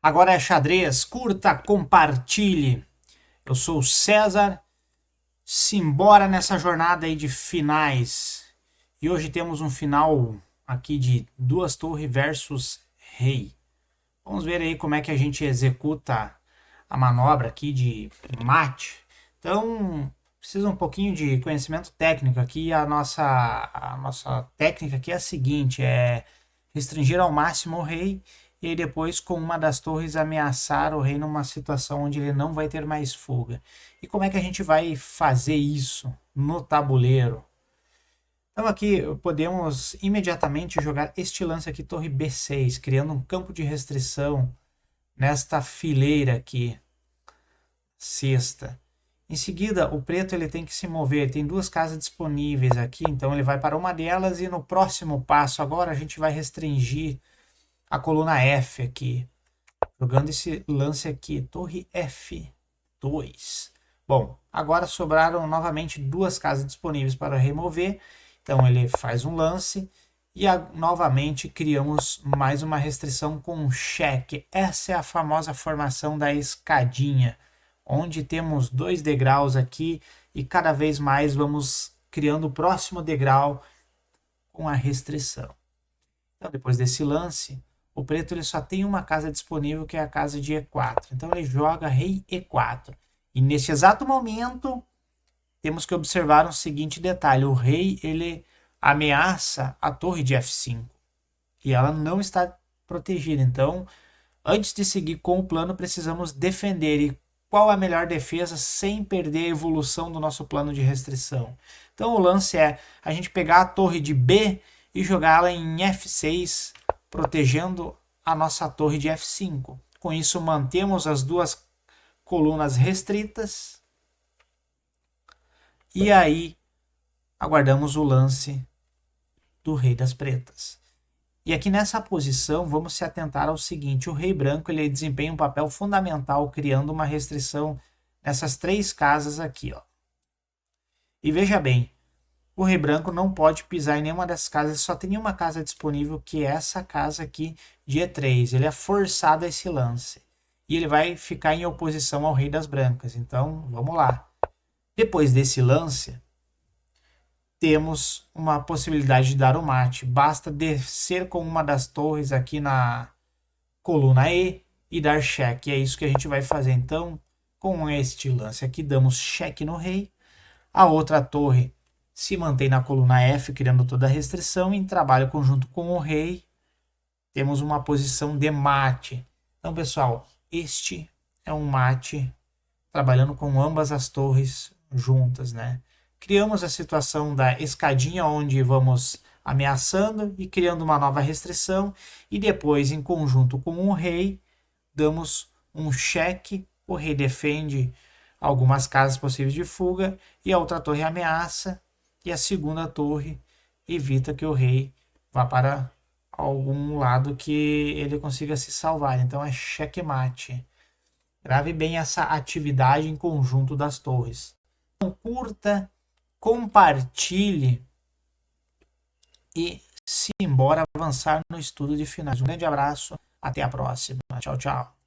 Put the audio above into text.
Agora é xadrez, curta, compartilhe. Eu sou o César, simbora nessa jornada aí de finais. E hoje temos um final aqui de duas torres versus rei. Vamos ver aí como é que a gente executa a manobra aqui de mate. Então, precisa um pouquinho de conhecimento técnico aqui. A nossa técnica aqui é a seguinte, é restringir ao máximo o rei e aí depois com uma das torres ameaçar o rei numa situação onde ele não vai ter mais fuga. E como é que a gente vai fazer isso no tabuleiro? Então aqui podemos imediatamente jogar este lance aqui, torre B6, criando um campo de restrição nesta fileira aqui, sexta. Em seguida, o preto ele tem que se mover, tem duas casas disponíveis aqui, então ele vai para uma delas e no próximo passo agora a gente vai restringir a coluna F aqui, jogando esse lance aqui, torre F2. Bom, agora sobraram novamente duas casas disponíveis para remover, então ele faz um lance e novamente criamos mais uma restrição com cheque. Essa é a famosa formação da escadinha, onde temos dois degraus aqui e cada vez mais vamos criando o próximo degrau com a restrição. Então, depois desse lance, o preto ele só tem uma casa disponível, que é a casa de E4. Então, ele joga rei E4. E nesse exato momento, temos que observar um seguinte detalhe. O rei ele ameaça a torre de F5. E ela não está protegida. Então, antes de seguir com o plano, precisamos defender. E qual a melhor defesa sem perder a evolução do nosso plano de restrição? Então, o lance é a gente pegar a torre de B e jogá-la em F6, protegendo a nossa torre de F5. Com isso, mantemos as duas colunas restritas. E aí, aguardamos o lance do rei das pretas. E aqui nessa posição, vamos se atentar ao seguinte. O rei branco ele desempenha um papel fundamental, criando uma restrição nessas três casas aqui. Ó. E veja bem, o rei branco não pode pisar em nenhuma dessas casas, só tem uma casa disponível, que é essa casa aqui de E3. Ele é forçado a esse lance. E ele vai ficar em oposição ao rei das brancas. Então, vamos lá. Depois desse lance, temos uma possibilidade de dar o mate. Basta descer com uma das torres aqui na coluna e dar cheque. É isso que a gente vai fazer. Então, com este lance aqui, damos cheque no rei. A outra torre se mantém na coluna F, criando toda a restrição. Em trabalho conjunto com o rei, temos uma posição de mate. Então, pessoal, este é um mate trabalhando com ambas as torres juntas, né? Criamos a situação da escadinha, onde vamos ameaçando e criando uma nova restrição. E depois, em conjunto com o rei, damos um cheque. O rei defende algumas casas possíveis de fuga e a outra torre ameaça. E a segunda torre evita que o rei vá para algum lado que ele consiga se salvar. Então é checkmate. Grave bem essa atividade em conjunto das torres. Então, curta, compartilhe e se embora avançar no estudo de finais. Um grande abraço, até a próxima. Tchau, tchau.